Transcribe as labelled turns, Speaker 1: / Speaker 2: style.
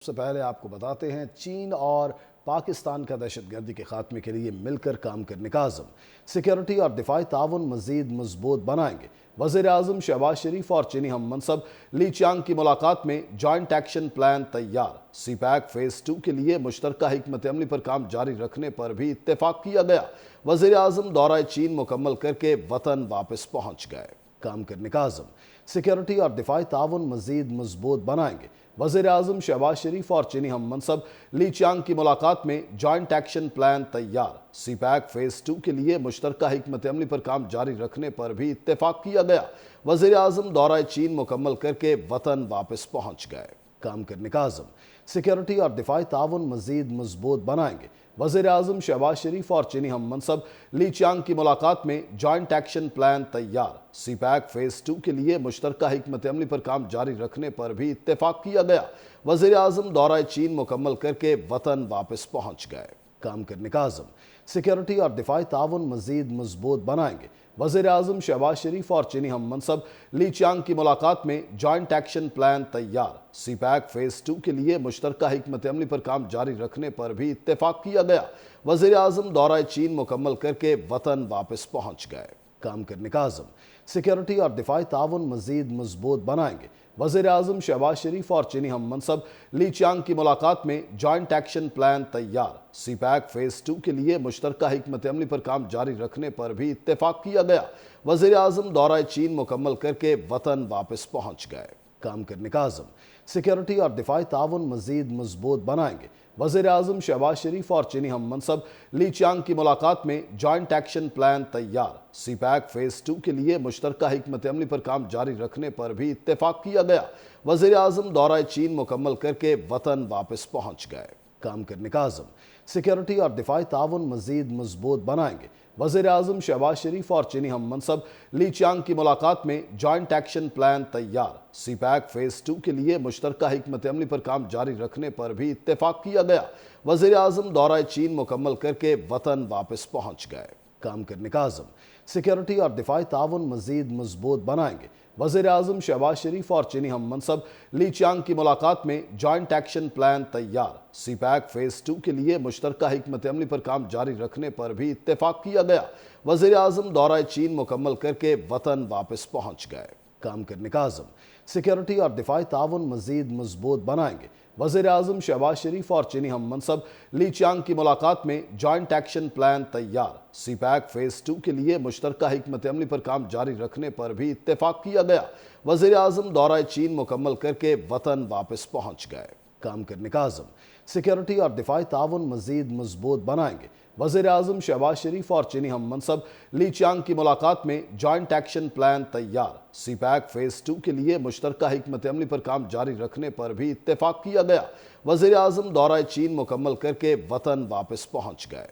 Speaker 1: سے پہلے آپ کو بتاتے ہیں چین اور پاکستان کا دہشت گردی کے خاتمے کے لیے مل کر کام کرنے کا عزم۔ سیکیورٹی اور دفاعی تعاون مزید مضبوط بنائیں گے۔ وزیر اعظم شہباز شریف اور چینی ہم منصب لی چیانگ کی ملاقات میں جوائنٹ ایکشن پلان تیار۔ سی پیک فیز 2 کے لیے مشترکہ حکمت عملی پر کام جاری رکھنے پر بھی اتفاق کیا گیا۔ وزیر اعظم دورہ چین مکمل کر کے وطن واپس پہنچ گئے۔ کام کرنے کا عزم۔ سیکیورٹی اور دفاعی تعاون مزید مضبوط بنائیں گے۔ وزیر اعظم شہباز شریف اور چینی ہم منصب لی چیانگ کی ملاقات میں جوائنٹ ایکشن پلان تیار۔ سی پیک فیز 2 کے لیے مشترکہ حکمت عملی پر کام جاری رکھنے پر بھی اتفاق کیا گیا۔ وزیر اعظم دورہ چین مکمل کر کے وطن واپس پہنچ گئے۔ کام کرنے کا عزم۔ سیکیورٹی اور دفاعی تعاون مزید مضبوط بنائیں گے۔ وزیر اعظم شہباز شریف اور چینی ہم منصب لی چیانگ کی ملاقات میں جوائنٹ ایکشن پلان تیار۔ سی پیک فیز 2 کے لیے مشترکہ حکمت عملی پر کام جاری رکھنے پر بھی اتفاق کیا گیا۔ وزیر اعظم دورہ چین مکمل کر کے وطن واپس پہنچ گئے۔ کام کرنے کا عزم۔ سیکیورٹی اور دفاعی تعاون مزید مضبوط بنائیں گے۔ وزیر اعظم شہباز شریف اور چینی ہم منصب لی چیانگ کی ملاقات میں جوائنٹ ایکشن پلان تیار۔ سی پیک فیز 2 کے لیے مشترکہ حکمت عملی پر کام جاری رکھنے پر بھی اتفاق کیا گیا۔ وزیر اعظم دورہ چین مکمل کر کے وطن واپس پہنچ گئے۔ کام کرنے کا عزم۔ سیکیورٹی اور دفاعی تعاون مزید مضبوط بنائیں گے۔ وزیر اعظم شہباز شریف اور چینی ہم منصب لی چیانگ کی ملاقات میں جوائنٹ ایکشن پلان تیار۔ سی پیک فیز 2 کے لیے مشترکہ حکمت عملی پر کام جاری رکھنے پر بھی اتفاق کیا گیا۔ وزیر اعظم دورہ چین مکمل کر کے وطن واپس پہنچ گئے۔ کام کرنے کا عزم۔ سیکیورٹی اور دفاعی تعاون مزید مضبوط بنائیں گے۔ وزیر اعظم شہباز شریف اور چینی ہم منصب لی چیانگ کی ملاقات میں جوائنٹ ایکشن پلان تیار۔ سی پیک فیز 2 کے لیے مشترکہ حکمت عملی پر کام جاری رکھنے پر بھی اتفاق کیا گیا۔ وزیر اعظم دورہ چین مکمل کر کے وطن واپس پہنچ گئے۔ کام کرنے کا عزم۔ سیکیورٹی اور دفاعی تعاون مزید مضبوط بنائیں گے۔ وزیر اعظم شہباز شریف اور چینی ہم منصب لی چیانگ کی ملاقات میں جوائنٹ ایکشن پلان تیار۔ سی پیک فیز 2 کے لیے مشترکہ حکمت عملی پر کام جاری رکھنے پر بھی اتفاق کیا گیا۔ وزیر اعظم دورہ چین مکمل کر کے وطن واپس پہنچ گئے۔ کام کرنے کا عزم۔ سیکیورٹی اور دفاعی تعاون مزید مضبوط بنائیں گے۔ وزیر اعظم شہباز شریف اور چینی ہم منصب لی چیانگ کی ملاقات میں جوائنٹ ایکشن پلان تیار۔ سی پیک فیز 2 کے لیے مشترکہ حکمت عملی پر کام جاری رکھنے پر بھی اتفاق کیا گیا۔ وزیر اعظم دورہ چین مکمل کر کے وطن واپس پہنچ گئے۔ کام کرنے کا عزم۔ سیکیورٹی اور دفاعی تعاون مزید مضبوط بنائیں گے۔ وزیر اعظم شہباز شریف اور چینی ہم منصب لی چیانگ کی ملاقات میں جوائنٹ ایکشن پلان تیار۔ سی پیک فیز 2 کے لیے مشترکہ حکمت عملی پر کام جاری رکھنے پر بھی اتفاق کیا گیا۔ وزیر اعظم دورہ چین مکمل کر کے وطن واپس پہنچ گئے۔ کام کرنے کا عزم۔ سیکیورٹی اور دفاعی تعاون مزید مضبوط بنائیں گے۔ وزیر اعظم شہباز شریف اور چینی ہم منصب لی چیانگ کی ملاقات میں جوائنٹ ایکشن پلان تیار۔ سی پیک فیز 2 کے لیے مشترکہ حکمت عملی پر کام جاری رکھنے پر بھی اتفاق کیا گیا۔ وزیر اعظم دورہ چین مکمل کر کے وطن واپس پہنچ گئے۔